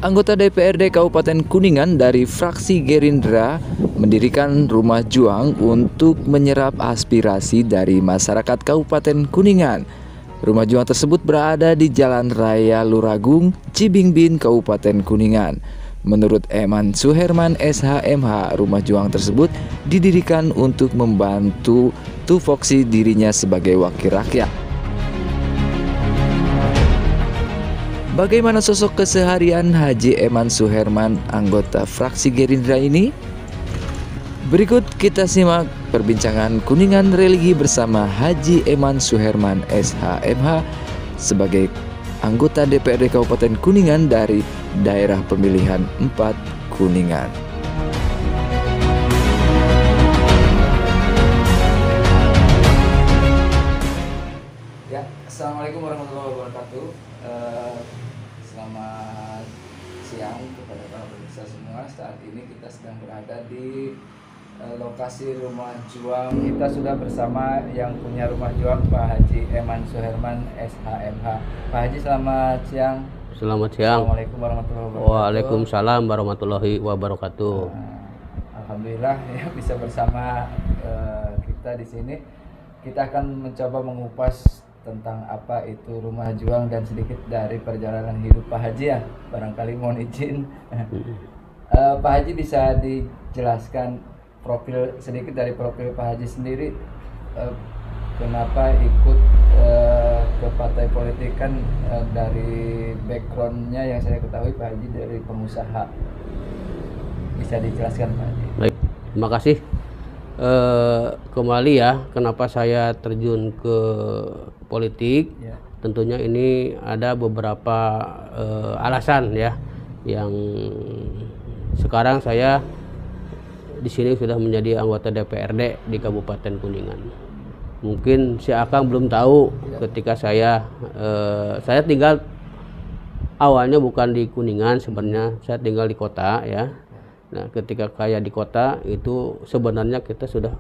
Anggota DPRD Kabupaten Kuningan dari fraksi Gerindra mendirikan rumah juang untuk menyerap aspirasi dari masyarakat Kabupaten Kuningan. Rumah juang tersebut berada di Jalan Raya Luragung, Cibingbin, Kabupaten Kuningan. Menurut Eman Suherman SHMH, rumah juang tersebut didirikan untuk membantu tupoksi dirinya sebagai wakil rakyat. Bagaimana sosok keseharian Haji Eman Suherman, anggota fraksi Gerindra ini? Berikut kita simak perbincangan Kuningan Religi bersama Haji Eman Suherman SHMH sebagai anggota DPRD Kabupaten Kuningan dari daerah pemilihan 4 Kuningan. Ya, Assalamualaikum warahmatullahi wabarakatuh. Selamat siang kepada para pemirsa semua. Saat ini kita sedang berada di lokasi rumah juang. Kita sudah bersama yang punya rumah juang, Pak Haji Eman Suherman SHMH. Pak Haji, selamat siang. Selamat siang. Assalamualaikum warahmatullahi wabarakatuh. Waalaikumsalam warahmatullahi wabarakatuh. Alhamdulillah ya bisa bersama kita di sini. Kita akan mencoba mengupas tentang apa itu rumah juang dan sedikit dari perjalanan hidup Pak Haji ya. Barangkali mohon izin. Pak Haji bisa dijelaskan sedikit dari profil Pak Haji sendiri, kenapa ikut ke partai politik, kan dari backgroundnya yang saya ketahui Pak Haji dari pengusaha. Bisa dijelaskan Pak Haji? Baik, terima kasih. Kembali ya, kenapa saya terjun ke politik? Ya. Tentunya ini ada beberapa alasan ya, yang sekarang saya di sini sudah menjadi anggota DPRD di Kabupaten Kuningan. Mungkin si Akang belum tahu ketika saya tinggal awalnya bukan di Kuningan, sebenarnya saya tinggal di kota ya. Nah, ketika saya di kota itu sebenarnya kita sudah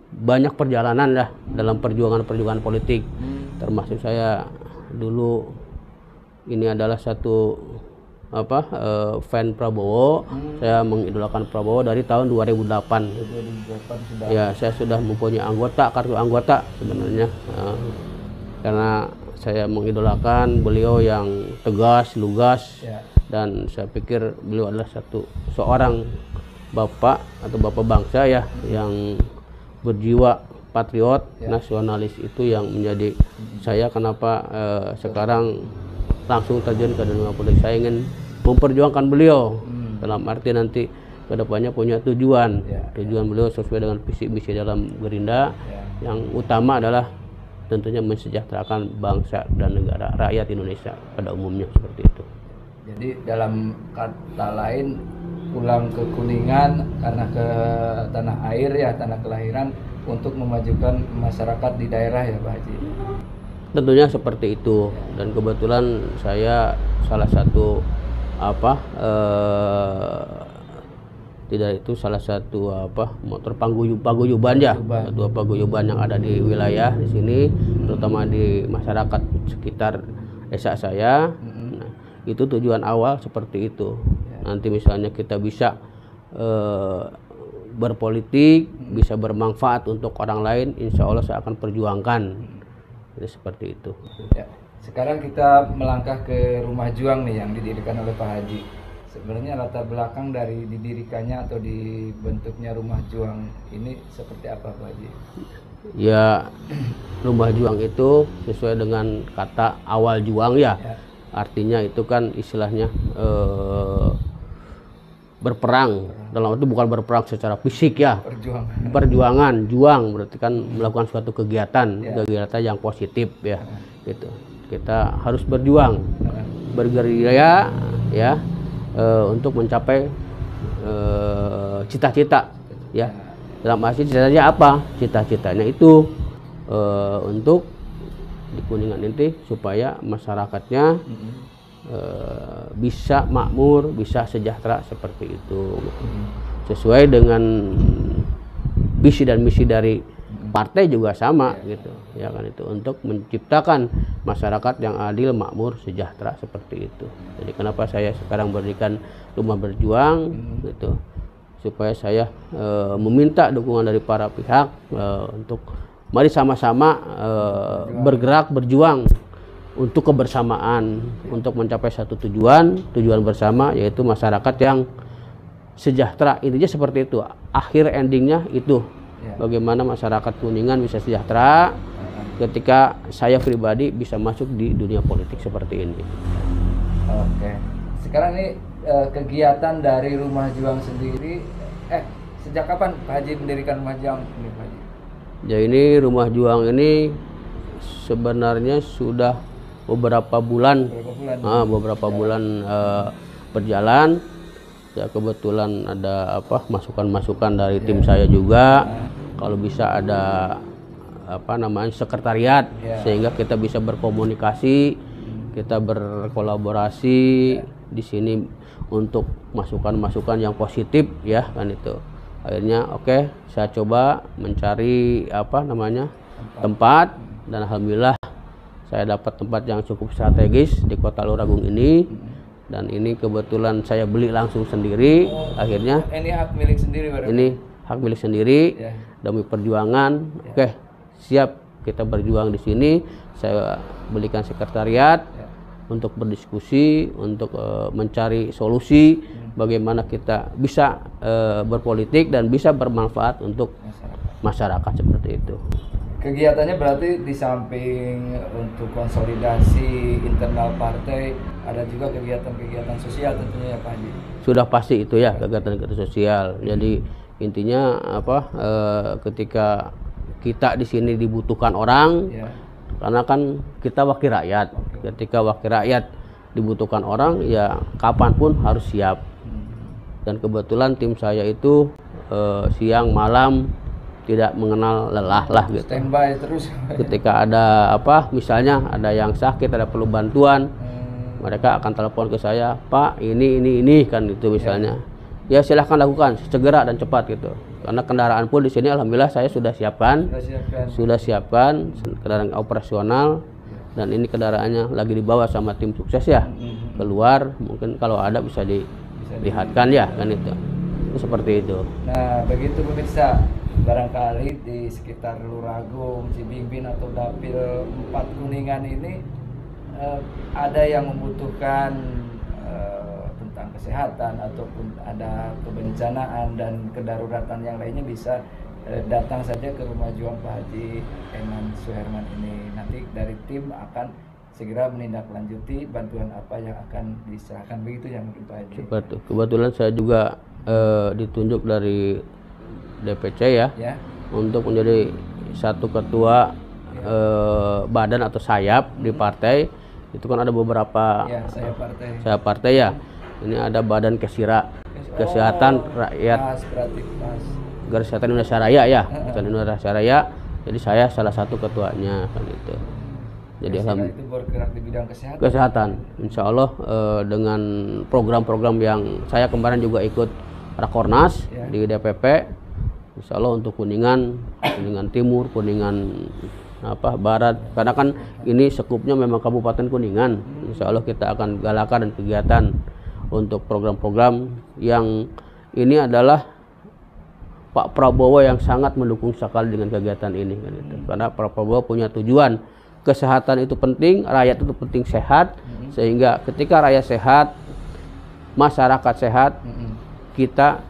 banyak perjalanan lah dalam perjuangan politik. Termasuk saya dulu ini adalah satu fan Prabowo. Saya mengidolakan Prabowo dari tahun 2008. Ya, saya sudah mempunyai kartu anggota sebenarnya. Karena saya mengidolakan beliau yang tegas, lugas, dan saya pikir beliau adalah seorang bapak atau bapak bangsa ya, yang berjiwa patriot, nasionalis. Itu yang menjadi saya kenapa sekarang langsung terjun ke dunia politik. Saya ingin memperjuangkan beliau dalam arti nanti kedepannya punya tujuan beliau sesuai dengan visi misi dalam Gerindra. Yang utama adalah tentunya mensejahterakan bangsa dan negara, rakyat Indonesia pada umumnya, seperti itu. Jadi dalam kata lain, pulang ke Kuningan karena ke tanah air ya, tanah kelahiran, untuk memajukan masyarakat di daerah ya Pak Haji. Tentunya seperti itu, dan kebetulan saya salah satu motor paguyuban ya, ketua paguyuban yang ada di wilayah di sini, terutama di masyarakat sekitar desa saya. Nah, itu tujuan awal seperti itu. Nanti misalnya kita bisa berpolitik, bisa bermanfaat untuk orang lain, insya Allah saya akan perjuangkan. Jadi seperti itu. Ya. Sekarang kita melangkah ke rumah juang nih yang didirikan oleh Pak Haji. Sebenarnya latar belakang dari didirikannya atau dibentuknya rumah juang ini seperti apa Pak Haji? Ya, rumah juang itu sesuai dengan kata awal juang ya. Artinya itu kan istilahnya berperang. Dalam itu bukan berperang secara fisik ya. Perjuangan, juang berarti kan melakukan suatu kegiatan yang positif ya. Gitu. Kita harus berjuang, bergerilya ya, untuk mencapai cita-cita ya. Dalam arti cita-citanya apa? Cita-citanya itu untuk di Kuningan nanti supaya masyarakatnya bisa makmur, bisa sejahtera, seperti itu. Sesuai dengan visi dan misi dari partai juga sama gitu ya kan, itu untuk menciptakan masyarakat yang adil, makmur, sejahtera seperti itu. Jadi kenapa saya sekarang berikan rumah berjuang gitu, supaya saya meminta dukungan dari para pihak untuk mari sama-sama bergerak, berjuang untuk kebersamaan, untuk mencapai satu tujuan bersama, yaitu masyarakat yang sejahtera. Intinya seperti itu. Akhir endingnya itu, bagaimana masyarakat Kuningan bisa sejahtera ketika saya pribadi bisa masuk di dunia politik seperti ini. Oke. Sekarang ini kegiatan dari Rumah Juang sendiri, sejak kapan Pak Haji mendirikan Rumah Juang ini, Pak Haji? Ya, ini Rumah Juang ini sebenarnya sudah beberapa bulan berjalan. Ya, kebetulan ada masukan-masukan dari tim saya juga. Kalau bisa ada sekretariat, sehingga kita bisa berkomunikasi, kita berkolaborasi di sini untuk masukan-masukan yang positif, ya kan itu. Akhirnya saya coba mencari tempat, dan alhamdulillah saya dapat tempat yang cukup strategis di Kota Luragung ini, dan ini kebetulan saya beli langsung sendiri. Akhirnya ini hak milik sendiri, berarti? Ini hak milik sendiri, demi perjuangan. Siap kita berjuang di sini. Saya belikan sekretariat untuk berdiskusi, untuk mencari solusi bagaimana kita bisa berpolitik dan bisa bermanfaat untuk masyarakat seperti itu. Kegiatannya berarti di samping untuk konsolidasi internal partai, ada juga kegiatan-kegiatan sosial tentunya ya Pak Haji? Sudah pasti itu ya, kegiatan-kegiatan sosial. Jadi intinya ketika kita di sini dibutuhkan orang, karena kan kita wakil rakyat. Ketika wakil rakyat dibutuhkan orang, ya kapanpun harus siap. Dan kebetulan tim saya itu siang malam tidak mengenal lelah lah gitu. Standby terus. Ketika ada misalnya ada yang sakit, ada perlu bantuan, mereka akan telepon ke saya, Pak ini kan itu misalnya. Ya silahkan lakukan segera dan cepat gitu. Karena kendaraan pun di sini alhamdulillah saya sudah siapkan kendaraan operasional, dan ini kendaraannya lagi dibawa sama tim sukses ya keluar. Mungkin kalau ada bisa dilihatkan ya kan itu seperti itu. Nah begitu pemirsa, barangkali di sekitar Luragung, Cibimbing atau Dapil 4 Kuningan ini ada yang membutuhkan tentang kesehatan ataupun ada kebencanaan dan kedaruratan yang lainnya, bisa datang saja ke Rumah Juang Pak Haji Eman Suherman ini. Nanti dari tim akan segera menindaklanjuti bantuan apa yang akan diserahkan, begitu ya mungkin Pak Haji? Seperti kebetulan saya juga ditunjuk dari DPC ya, untuk menjadi satu ketua badan atau sayap di partai. Itu kan ada beberapa sayap partai ya. Ini ada Badan Kesehatan Rakyat, Garis Kesehatan Indonesia Raya ya, Indonesia Raya. Jadi saya salah satu ketuanya kan itu. Jadi itu bergerak di bidang kesehatan. Insya Allah dengan program-program yang saya kemarin juga ikut Rakornas di DPP. Insya Allah untuk Kuningan Timur, Kuningan Barat, karena kan ini sekupnya memang Kabupaten Kuningan. Insya Allah kita akan galakan dan kegiatan untuk program-program yang ini adalah Pak Prabowo yang sangat mendukung sekali dengan kegiatan ini kan itu. Karena Pak Prabowo punya tujuan kesehatan itu penting, rakyat itu penting sehat, sehingga ketika rakyat sehat, masyarakat sehat, kita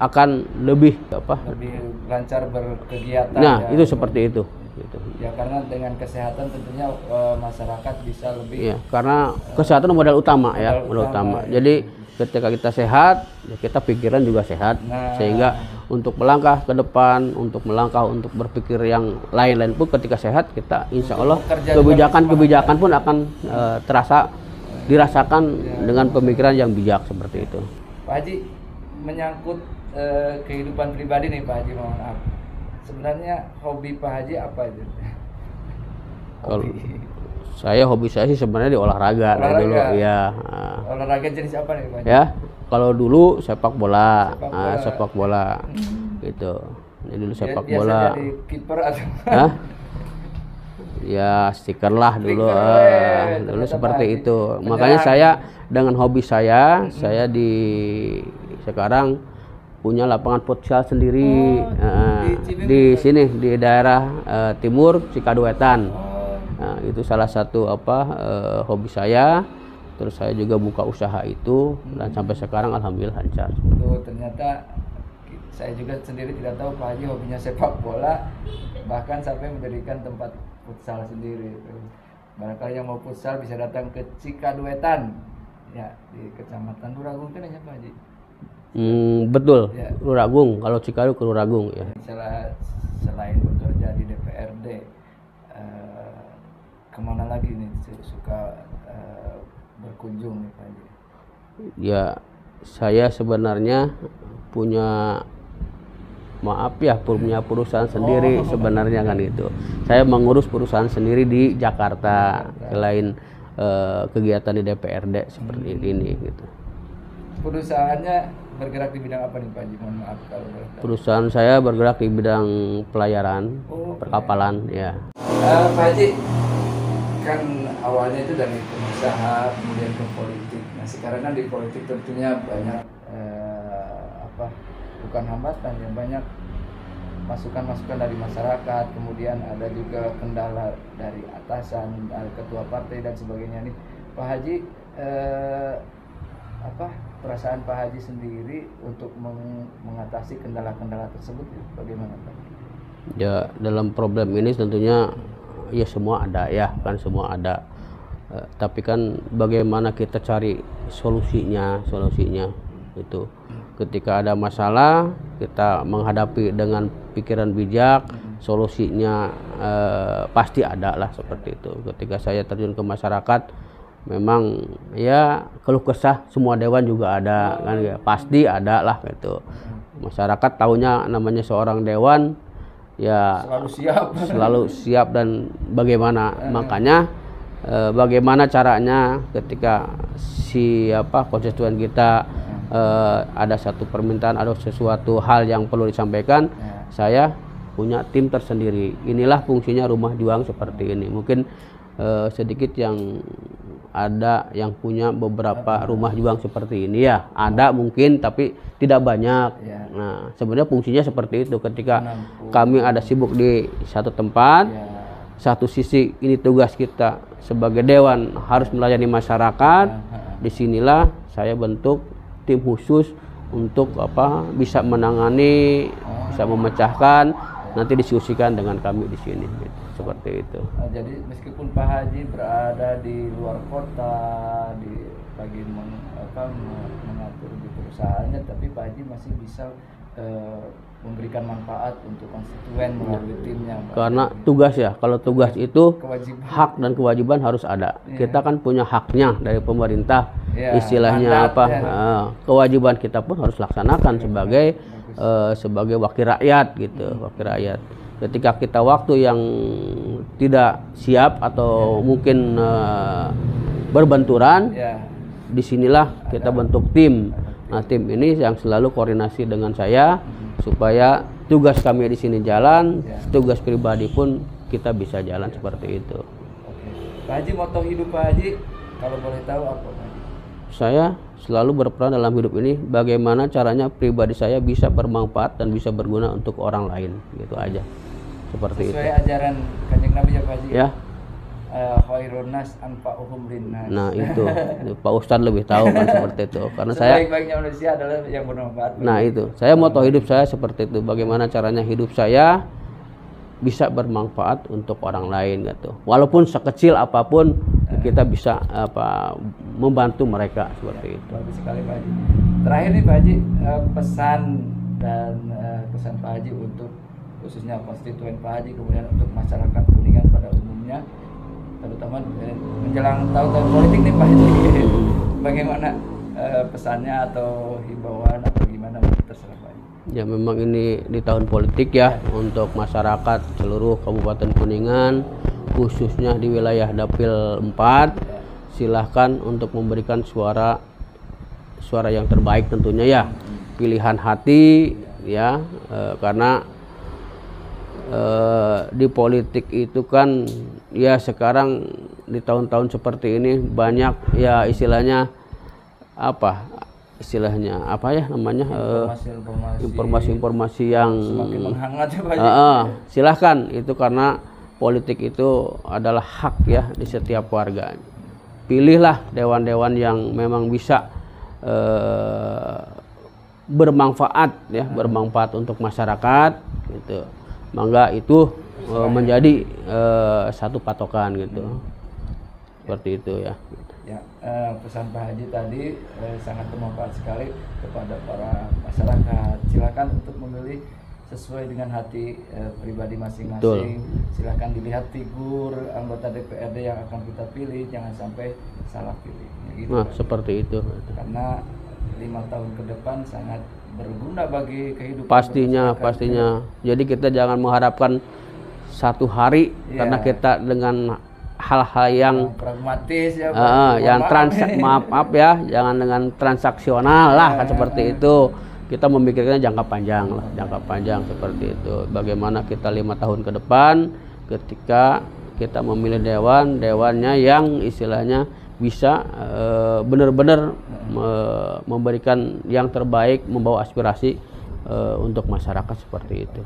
akan lebih lancar berkegiatan. Nah, itu seperti itu. Gitu. Ya karena dengan kesehatan tentunya masyarakat bisa lebih. Ya, karena kesehatan modal utama ya, modal utama. Jadi ketika kita sehat, ya kita pikiran juga sehat. Sehingga untuk melangkah ke depan, untuk berpikir yang lain-lain pun ketika sehat, kita insya Allah kebijakan pun akan dirasakan dengan pemikiran yang bijak seperti itu. Pak Haji, menyangkut kehidupan pribadi nih Pak Haji, mohon maaf. Sebenarnya hobi Pak Haji apa itu? Kalau hobi saya sih sebenarnya di olahraga dulu ya. Olahraga jenis apa nih Pak Haji? Ya, kalau dulu sepak bola. Gitu. Jadi dulu sepak bola. Jadi kiper atau? Ya stiker lah dulu, Stiker, dulu ternyata seperti Pak Haji itu. penyerang. Makanya saya dengan hobi saya di sekarang punya lapangan futsal sendiri. Oh, di Cibinong, Di Pak? sini di daerah timur Cikaduetan. Oh, Nah, itu salah satu hobi saya. Terus saya juga buka usaha itu dan sampai sekarang alhamdulillah lancar. tuh ternyata saya juga sendiri tidak tahu Pak Haji hobinya sepak bola, bahkan sampai mendirikan tempat futsal sendiri. Barangkali yang mau futsal bisa datang ke Cikaduetan, ya di Kecamatan Luragung kan ya Pak Haji. Betul, Ya. Luragung. Kalau Cikadu ke Luragung ya. Selain bekerja di DPRD, kemana lagi nih suka berkunjung nih Pak Haji? Ya, saya sebenarnya punya punya perusahaan sendiri sebenarnya kan itu. Saya mengurus perusahaan sendiri di Jakarta selain kegiatan di DPRD seperti ini gitu. Perusahaannya bergerak di bidang apa nih Pak Haji? Mohon maaf kalau boleh tahu. Perusahaan saya bergerak di bidang pelayaran, perkapalan ya. Pak Haji, kan awalnya itu dari pengusaha kemudian ke politik. Nah sekarang kan di politik tentunya banyak bukan hambatan, yang banyak masukan-masukan dari masyarakat, kemudian ada juga kendala dari atasan, ketua partai dan sebagainya nih. Pak Haji, perasaan Pak Haji sendiri untuk mengatasi kendala-kendala tersebut bagaimana Pak? Ya, dalam problem ini tentunya ya semua ada ya, kan semua ada. Tapi kan bagaimana kita cari solusinya itu. Ketika ada masalah, kita menghadapi dengan pikiran bijak, solusinya pasti ada lah seperti itu. Ketika saya terjun ke masyarakat, memang ya keluh kesah semua dewan juga ada kan ya, pasti ada lah gitu. Masyarakat tahunya namanya seorang dewan ya selalu siap dan bagaimana makanya bagaimana caranya ketika konstituen kita ada satu permintaan, ada sesuatu hal yang perlu disampaikan, saya punya tim tersendiri. Inilah fungsinya rumah juang seperti ini. Mungkin sedikit yang ada yang punya beberapa rumah juang seperti ini ya, ada mungkin tapi tidak banyak. Nah sebenarnya fungsinya seperti itu. Ketika kami ada sibuk di satu tempat, satu sisi ini tugas kita sebagai dewan harus melayani masyarakat. Disinilah saya bentuk tim khusus untuk bisa menangani, bisa memecahkan, nanti diskusikan dengan kami di sini gitu. Seperti itu. Jadi meskipun Pak Haji berada di luar kota, di bagian mengatur di perusahaannya, tapi Pak Haji masih bisa memberikan manfaat untuk konstituen melalui timnya. Karena tugas ya, kalau tugas itu hak dan kewajiban harus ada. Kita kan punya haknya dari pemerintah, istilahnya kewajiban kita pun harus laksanakan sebagai wakil rakyat gitu, wakil rakyat. Ketika kita waktu yang tidak siap atau mungkin berbenturan, disinilah kita bentuk tim. Nah tim ini yang selalu koordinasi dengan saya supaya tugas kami di sini jalan, tugas pribadi pun kita bisa jalan seperti itu. Pak Haji, moto hidup Pak Haji kalau boleh tahu apa Pak Haji? Saya selalu berperan dalam hidup ini bagaimana caranya pribadi saya bisa bermanfaat dan bisa berguna untuk orang lain, gitu aja. Seperti sesuai itu. Ajaran Kanjeng Nabi ya Pak Haji. Ya. Khairun nas anfa'uhum linnas. Nah itu Pak Ustadz lebih tahu kan seperti itu karena saya sebaik-baiknya manusia adalah yang bermanfaat. Nah itu saya moto hidup saya seperti itu, bagaimana caranya hidup saya bisa bermanfaat untuk orang lain gitu, walaupun sekecil apapun kita bisa membantu mereka seperti itu. Bagus sekali Pak Haji. Terakhir nih Pak Haji, pesan dan kesan Pak Haji untuk khususnya konstituen Pak Haji, kemudian untuk masyarakat Kuningan pada umumnya, terutama menjelang tahun-tahun politik nih Pak Haji, bagaimana pesannya atau himbauan atau gimana, terserah Pak Haji. Ya memang ini di tahun politik ya, untuk masyarakat seluruh Kabupaten Kuningan khususnya di wilayah Dapil 4 silahkan untuk memberikan suara yang terbaik tentunya ya, pilihan hati ya, karena di politik itu kan ya sekarang di tahun-tahun seperti ini banyak ya istilahnya apa ya namanya informasi-informasi yang semakin menghangat ya Pak Haji. Silahkan itu karena politik itu adalah hak ya di setiap warga. Pilihlah dewan-dewan yang memang bisa bermanfaat ya, bermanfaat untuk masyarakat gitu. Mangga itu menjadi satu patokan gitu. Seperti itu ya. Ya, pesan Pak Haji tadi sangat bermanfaat sekali kepada para masyarakat. Silakan untuk memilih sesuai dengan hati pribadi masing-masing. Silakan dilihat figur anggota DPRD yang akan kita pilih, jangan sampai salah pilih. Ya, gitu, nah, seperti itu. Karena 5 tahun ke depan sangat berguna bagi kehidupan. Pastinya. Jadi kita jangan mengharapkan satu hari karena kita dengan hal-hal yang pragmatis ya, maaf ya, jangan dengan transaksional lah kan seperti itu. Kita memikirkannya jangka panjang seperti itu. Bagaimana kita 5 tahun ke depan ketika kita memilih dewannya yang istilahnya bisa benar-benar memberikan yang terbaik, membawa aspirasi untuk masyarakat seperti itu.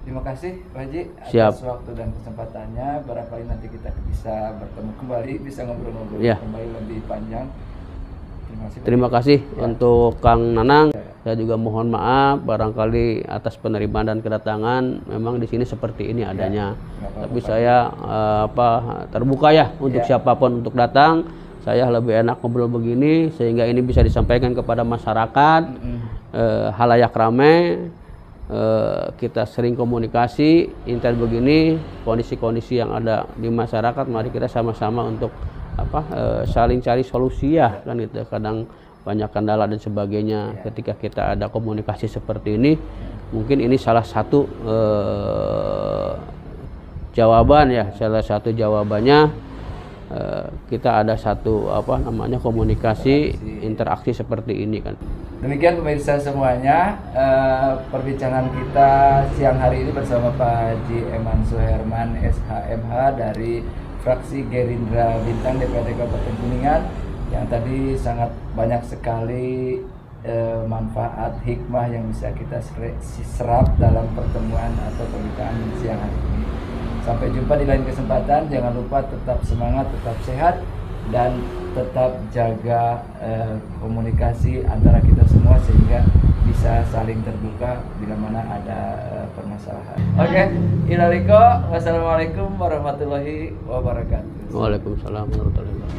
Terima kasih Pak Haji atas waktu dan kesempatannya. Barangkali nanti kita bisa bertemu kembali, bisa ngobrol-ngobrol kembali lebih panjang. Terima kasih untuk Kang Nanang. Saya juga mohon maaf barangkali atas penerimaan dan kedatangan. Memang di sini seperti ini adanya. Tapi saya terbuka ya untuk siapapun untuk datang. Saya lebih enak ngobrol begini sehingga ini bisa disampaikan kepada masyarakat, halayak ramai. Kita sering komunikasi intan begini, kondisi-kondisi yang ada di masyarakat, mari kita sama-sama untuk saling cari solusi ya kan gitu. Kadang banyak kendala dan sebagainya. Ketika kita ada komunikasi seperti ini, mungkin ini salah satu jawabannya. Kita ada satu komunikasi interaksi seperti ini kan. Demikian pemirsa semuanya, perbincangan kita siang hari ini bersama Pak Haji Eman Suherman SHMH dari fraksi Gerindra Bintang DPRD Kabupaten Kuningan, yang tadi sangat banyak sekali manfaat hikmah yang bisa kita serap dalam pertemuan atau perbincangan siang hari ini. Sampai jumpa di lain kesempatan. Jangan lupa tetap semangat, tetap sehat, dan tetap jaga komunikasi antara kita semua sehingga bisa saling terbuka bila mana ada permasalahan. Oke, ilaliko. Wassalamualaikum warahmatullahi wabarakatuh. Waalaikumsalam warahmatullahi wabarakatuh.